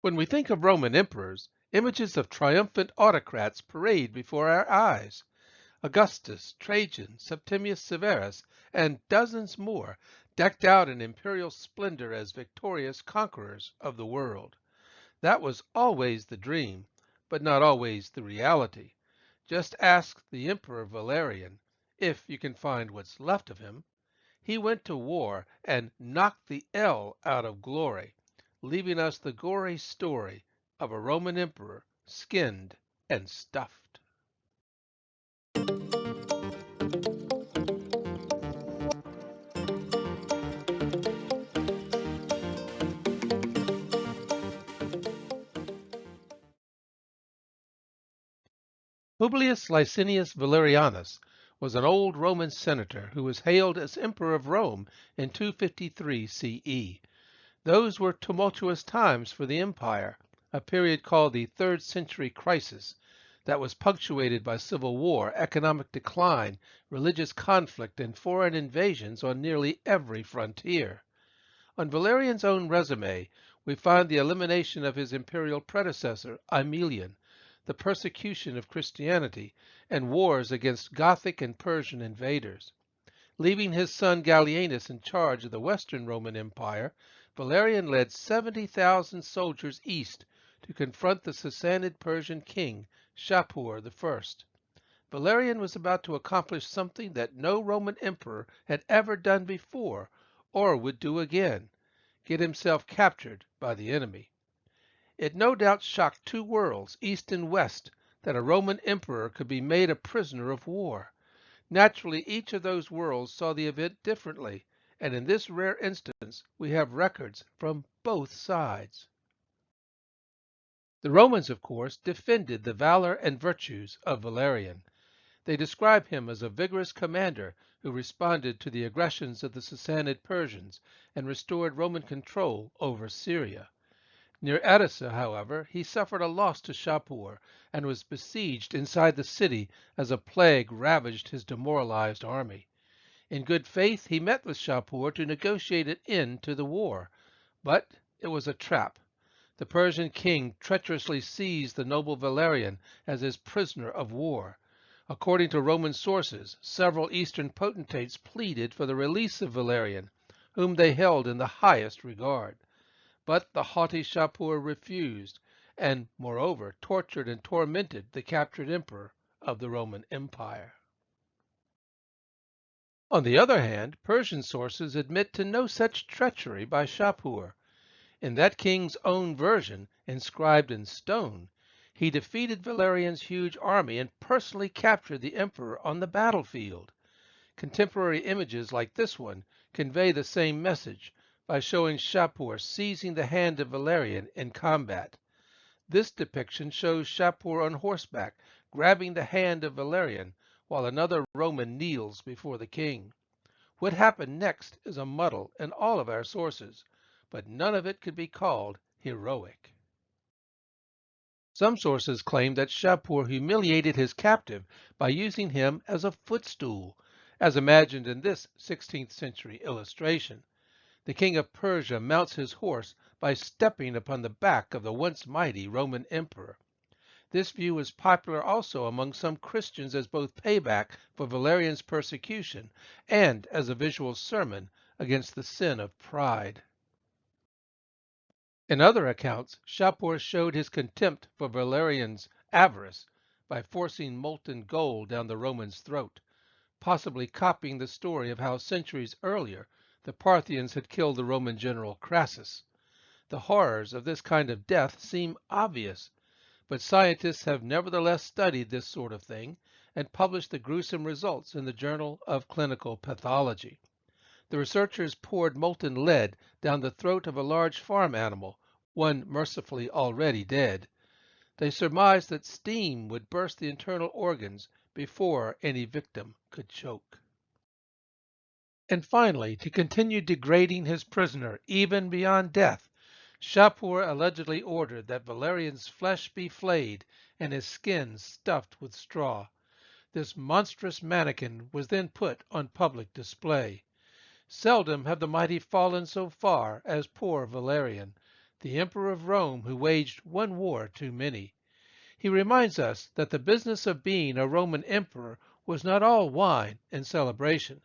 When we think of Roman emperors, images of triumphant autocrats parade before our eyes. Augustus, Trajan, Septimius Severus, and dozens more decked out in imperial splendor as victorious conquerors of the world. That was always the dream, but not always the reality. Just ask the Emperor Valerian, if you can find what's left of him. He went to war and knocked the L out of glory, leaving us the gory story of a Roman emperor skinned and stuffed. Publius Licinius Valerianus was an old Roman senator who was hailed as Emperor of Rome in 253 CE. Those were tumultuous times for the empire, a period called the Third Century Crisis that was punctuated by civil war, economic decline, religious conflict, and foreign invasions on nearly every frontier. On Valerian's own resume, we find the elimination of his imperial predecessor, Aemilian, the persecution of Christianity, and wars against Gothic and Persian invaders. Leaving his son Gallienus in charge of the Western Roman Empire, Valerian led 70,000 soldiers east to confront the Sassanid Persian king, Shapur I. Valerian was about to accomplish something that no Roman emperor had ever done before or would do again: get himself captured by the enemy. It no doubt shocked two worlds, East and West, that a Roman emperor could be made a prisoner of war. Naturally, each of those worlds saw the event differently, and in this rare instance we have records from both sides. The Romans, of course, defended the valor and virtues of Valerian. They describe him as a vigorous commander who responded to the aggressions of the Sassanid Persians and restored Roman control over Syria. Near Edessa, however, he suffered a loss to Shapur and was besieged inside the city as a plague ravaged his demoralized army. In good faith, he met with Shapur to negotiate an end to the war, but it was a trap. The Persian king treacherously seized the noble Valerian as his prisoner of war. According to Roman sources, several Eastern potentates pleaded for the release of Valerian, whom they held in the highest regard. But the haughty Shapur refused, and, moreover, tortured and tormented the captured emperor of the Roman Empire. On the other hand, Persian sources admit to no such treachery by Shapur. In that king's own version, inscribed in stone, he defeated Valerian's huge army and personally captured the emperor on the battlefield. Contemporary images like this one convey the same message by showing Shapur seizing the hand of Valerian in combat. This depiction shows Shapur on horseback grabbing the hand of Valerian while another Roman kneels before the king. What happened next is a muddle in all of our sources, but none of it could be called heroic. Some sources claim that Shapur humiliated his captive by using him as a footstool, as imagined in this 16th century illustration. The king of Persia mounts his horse by stepping upon the back of the once mighty Roman emperor. This view is popular also among some Christians as both payback for Valerian's persecution and as a visual sermon against the sin of pride. In other accounts, Shapur showed his contempt for Valerian's avarice by forcing molten gold down the Roman's throat, possibly copying the story of how centuries earlier the Parthians had killed the Roman general Crassus. The horrors of this kind of death seem obvious, but scientists have nevertheless studied this sort of thing and published the gruesome results in the Journal of Clinical Pathology. The researchers poured molten lead down the throat of a large farm animal, one mercifully already dead. They surmised that steam would burst the internal organs before any victim could choke. And finally, to continue degrading his prisoner even beyond death, Shapur allegedly ordered that Valerian's flesh be flayed and his skin stuffed with straw. This monstrous mannequin was then put on public display. Seldom have the mighty fallen so far as poor Valerian. the emperor of Rome who waged one war too many. He reminds us that the business of being a Roman emperor was not all wine and celebration.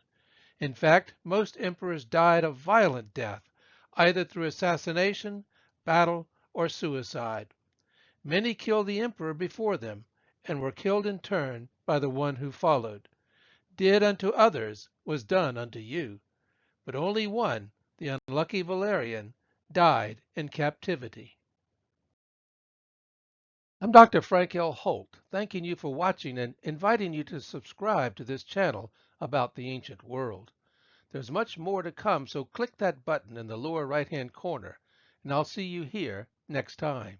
In fact, most emperors died a violent death, either through assassination, battle, or suicide. Many killed the emperor before them, and were killed in turn by the one who followed. Did unto others was done unto you. But only one, the unlucky Valerian, died in captivity. I'm Dr. Frank L. Holt, thanking you for watching and inviting you to subscribe to this channel about the ancient world. There's much more to come, so click that button in the lower right-hand corner, and I'll see you here next time.